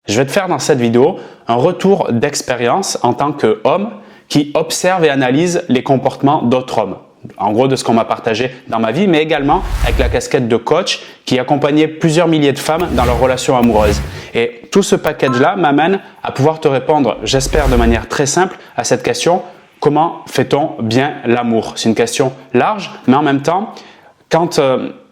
Je vais te faire dans cette vidéo un retour d'expérience en tant qu'homme qui observe et analyse les comportements d'autres hommes. En gros, de ce qu'on m'a partagé dans ma vie, mais également avec la casquette de coach qui accompagnait plusieurs milliers de femmes dans leurs relations amoureuses. Et tout ce package-là m'amène à pouvoir te répondre, j'espère de manière très simple, à cette question: comment fait-on bien l'amour? C'est une question large, mais en même temps, quand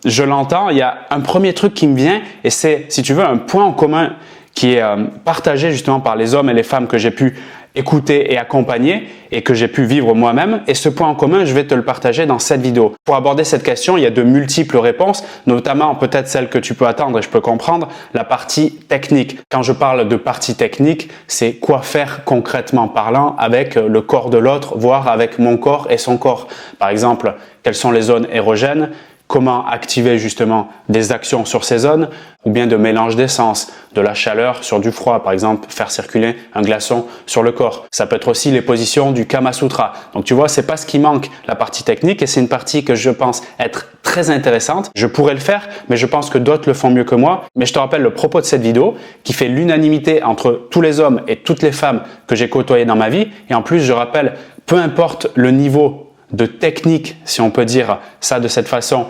je l'entends, il y a un premier truc qui me vient et c'est, si tu veux, un point en commun qui est partagé justement par les hommes et les femmes que j'ai pu écouter et accompagner et que j'ai pu vivre moi-même. Et ce point en commun, je vais te le partager dans cette vidéo. Pour aborder cette question, il y a de multiples réponses, notamment peut-être celle que tu peux attendre et je peux comprendre, la partie technique. Quand je parle de partie technique, c'est quoi faire concrètement parlant avec le corps de l'autre, voire avec mon corps et son corps. Par exemple, quelles sont les zones érogènes? Comment activer justement des actions sur ces zones, ou bien de mélange d'essence, de la chaleur sur du froid, par exemple faire circuler un glaçon sur le corps. Ça peut être aussi les positions du Kama Sutra. Donc tu vois, c'est pas ce qui manque, la partie technique, et c'est une partie que je pense être très intéressante. Je pourrais le faire, mais je pense que d'autres le font mieux que moi. Mais je te rappelle le propos de cette vidéo qui fait l'unanimité entre tous les hommes et toutes les femmes que j'ai côtoyées dans ma vie. Et en plus, je rappelle, peu importe le niveau de technique, si on peut dire ça de cette façon,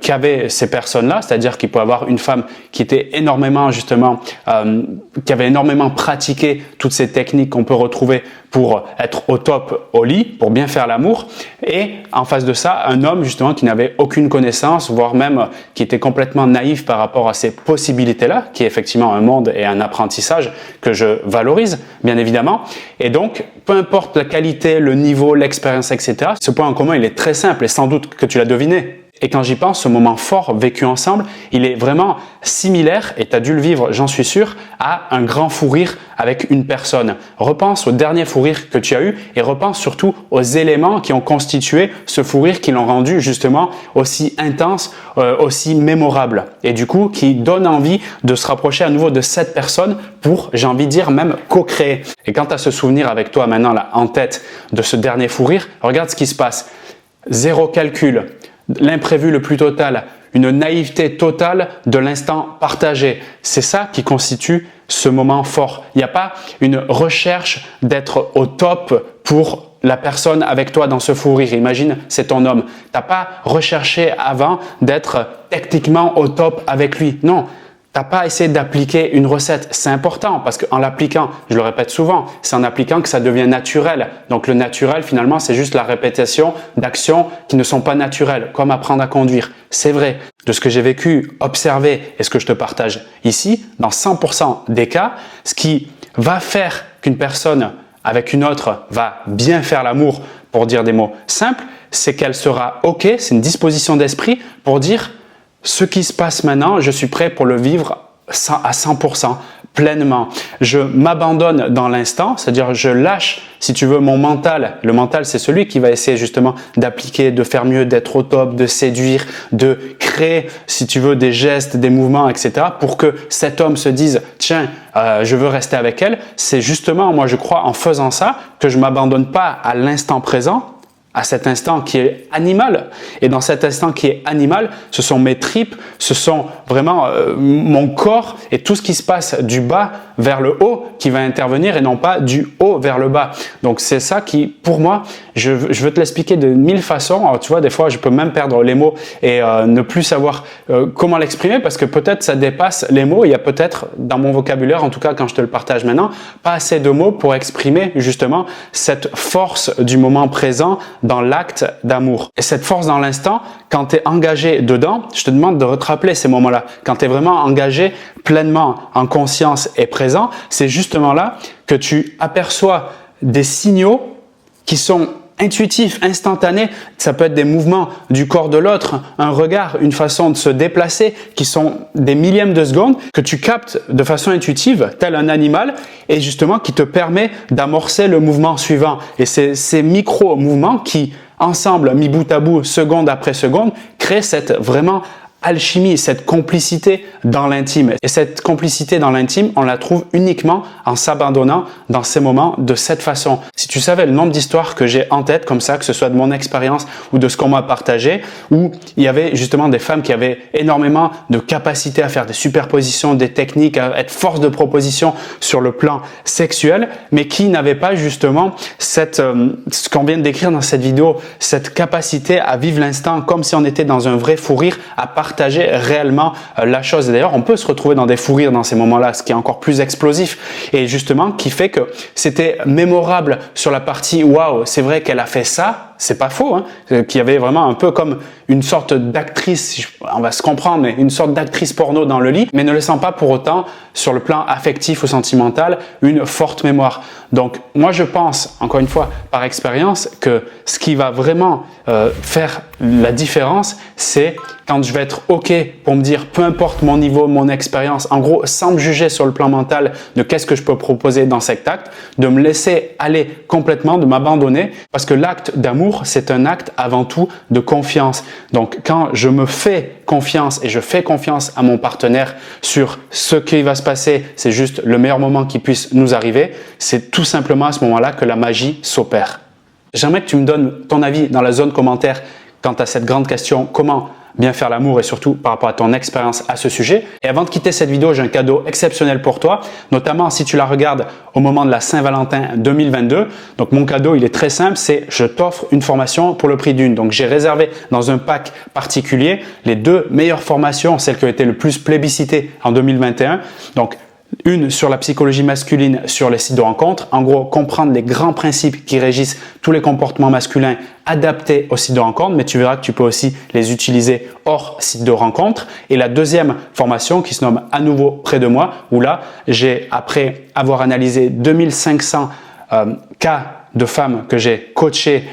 qu'avaient ces personnes-là, c'est-à-dire qu'il peut y avoir une femme qui était énormément justement, qui avait énormément pratiqué toutes ces techniques qu'on peut retrouver pour être au top au lit, pour bien faire l'amour, et en face de ça, un homme justement qui n'avait aucune connaissance, voire même qui était complètement naïf par rapport à ces possibilités-là, qui est effectivement un monde et un apprentissage que je valorise, bien évidemment. Et donc, peu importe la qualité, le niveau, l'expérience, etc., ce point en commun, il est très simple et sans doute que tu l'as deviné. Et quand j'y pense, ce moment fort vécu ensemble, il est vraiment similaire, et tu as dû le vivre, j'en suis sûr, à un grand fou rire avec une personne. Repense au dernier fou rire que tu as eu et repense surtout aux éléments qui ont constitué ce fou rire, qui l'ont rendu justement aussi intense, aussi mémorable. Et du coup, qui donne envie de se rapprocher à nouveau de cette personne pour, j'ai envie de dire, même co-créer. Et quand tu as ce souvenir avec toi maintenant là en tête de ce dernier fou rire, regarde ce qui se passe. Zéro calcul. L'imprévu le plus total, une naïveté totale de l'instant partagé. C'est ça qui constitue ce moment fort. Il n'y a pas une recherche d'être au top pour la personne avec toi dans ce fou rire. Imagine, c'est ton homme. Tu n'as pas recherché avant d'être techniquement au top avec lui. Non. T'as pas essayé d'appliquer une recette. C'est important parce qu'en l'appliquant, je le répète souvent, c'est en appliquant que ça devient naturel. Donc le naturel, finalement, c'est juste la répétition d'actions qui ne sont pas naturelles, comme apprendre à conduire. C'est vrai. De ce que j'ai vécu, observé et ce que je te partage ici, dans 100% des cas, ce qui va faire qu'une personne avec une autre va bien faire l'amour, pour dire des mots simples, c'est qu'elle sera OK, c'est une disposition d'esprit pour dire: ce qui se passe maintenant, je suis prêt pour le vivre à 100%, pleinement. Je m'abandonne dans l'instant, c'est-à-dire je lâche, si tu veux, mon mental. Le mental, c'est celui qui va essayer justement d'appliquer, de faire mieux, d'être au top, de séduire, de créer, si tu veux, des gestes, des mouvements, etc. pour que cet homme se dise: tiens, je veux rester avec elle. C'est justement, moi je crois, en faisant ça, que je m'abandonne pas à l'instant présent, à cet instant qui est animal. Et dans cet instant qui est animal, ce sont mes tripes, ce sont vraiment mon corps et tout ce qui se passe du bas vers le haut qui va intervenir et non pas du haut vers le bas. Donc c'est ça qui, pour moi, je veux te l'expliquer de 1000 façons. Alors, tu vois, des fois, je peux même perdre les mots et ne plus savoir comment l'exprimer parce que peut-être ça dépasse les mots. Il y a peut-être dans mon vocabulaire, en tout cas quand je te le partage maintenant, pas assez de mots pour exprimer justement cette force du moment présent dans l'acte d'amour. Et cette force dans l'instant, quand tu es engagé dedans, je te demande de te rappeler ces moments-là. Quand tu es vraiment engagé pleinement en conscience et présent, c'est justement là que tu aperçois des signaux qui sont intuitifs, instantanés. Ça peut être des mouvements du corps de l'autre, un regard, une façon de se déplacer qui sont des millièmes de seconde que tu captes de façon intuitive, tel un animal, et justement qui te permet d'amorcer le mouvement suivant. Et c'est ces micro-mouvements qui, ensemble, mis bout à bout, seconde après seconde, créent cette vraiment alchimie, cette complicité dans l'intime. Et cette complicité dans l'intime, on la trouve uniquement en s'abandonnant dans ces moments de cette façon. Si tu savais le nombre d'histoires que j'ai en tête comme ça, que ce soit de mon expérience ou de ce qu'on m'a partagé, où il y avait justement des femmes qui avaient énormément de capacité à faire des superpositions, des techniques, à être force de proposition sur le plan sexuel, mais qui n'avaient pas justement ce qu'on vient de décrire dans cette vidéo, cette capacité à vivre l'instant comme si on était dans un vrai fou rire, à partager réellement la chose. Et d'ailleurs, on peut se retrouver dans des fous rires dans ces moments-là, ce qui est encore plus explosif et justement qui fait que c'était mémorable sur la partie « waouh, c'est vrai qu'elle a fait ça ». C'est pas faux, hein, qu'il y avait vraiment un peu comme une sorte d'actrice, on va se comprendre, mais une sorte d'actrice porno dans le lit, mais ne laissant pas pour autant, sur le plan affectif ou sentimental, une forte mémoire. Donc, moi, je pense, encore une fois, par expérience, que ce qui va vraiment faire la différence, c'est quand je vais être OK pour me dire, peu importe mon niveau, mon expérience, en gros, sans me juger sur le plan mental de qu'est-ce que je peux proposer dans cet acte, de me laisser aller complètement, de m'abandonner, parce que l'acte d'amour, c'est un acte avant tout de confiance. Donc, quand je me fais confiance et je fais confiance à mon partenaire sur ce qui va se passer, c'est juste le meilleur moment qui puisse nous arriver, c'est tout simplement à ce moment-là que la magie s'opère. J'aimerais que tu me donnes ton avis dans la zone commentaire quant à cette grande question, comment bien faire l'amour et surtout par rapport à ton expérience à ce sujet. Et avant de quitter cette vidéo, j'ai un cadeau exceptionnel pour toi, notamment si tu la regardes au moment de la Saint-Valentin 2022. Donc mon cadeau, il est très simple, c'est je t'offre une formation pour le prix d'une. Donc j'ai réservé dans un pack particulier les 2 meilleures formations, celles qui ont été le plus plébiscitées en 2021. Donc une sur la psychologie masculine sur les sites de rencontres. En gros, comprendre les grands principes qui régissent tous les comportements masculins adaptés aux sites de rencontres, mais tu verras que tu peux aussi les utiliser hors site de rencontres. Et la deuxième formation qui se nomme À nouveau près de moi, où là, j'ai, après avoir analysé 2500 cas de femmes que j'ai coachées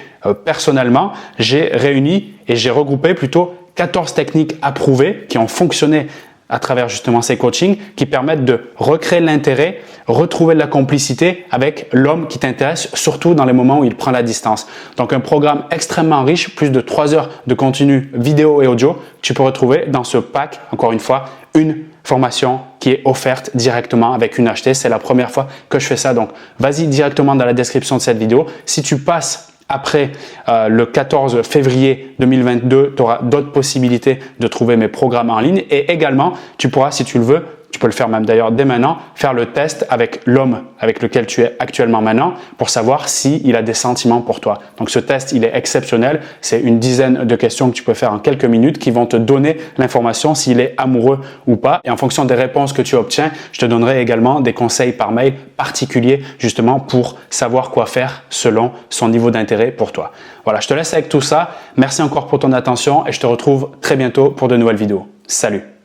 personnellement, j'ai réuni et j'ai regroupé plutôt 14 techniques approuvées qui ont fonctionné à travers justement ces coachings qui permettent de recréer l'intérêt, retrouver de la complicité avec l'homme qui t'intéresse, surtout dans les moments où il prend la distance. Donc un programme extrêmement riche, plus de 3 heures de contenu vidéo et audio que tu peux retrouver dans ce pack, encore une fois, une formation qui est offerte directement avec une achetée. C'est la première fois que je fais ça, donc vas-y directement dans la description de cette vidéo. Si tu passes après le 14 février 2022, tu auras d'autres possibilités de trouver mes programmes en ligne et également, tu pourras, si tu le veux, tu peux le faire même d'ailleurs dès maintenant, faire le test avec l'homme avec lequel tu es actuellement maintenant pour savoir s'il a des sentiments pour toi. Donc ce test, il est exceptionnel. C'est une dizaine de questions que tu peux faire en quelques minutes qui vont te donner l'information s'il est amoureux ou pas. Et en fonction des réponses que tu obtiens, je te donnerai également des conseils par mail particuliers justement pour savoir quoi faire selon son niveau d'intérêt pour toi. Voilà, je te laisse avec tout ça. Merci encore pour ton attention et je te retrouve très bientôt pour de nouvelles vidéos. Salut!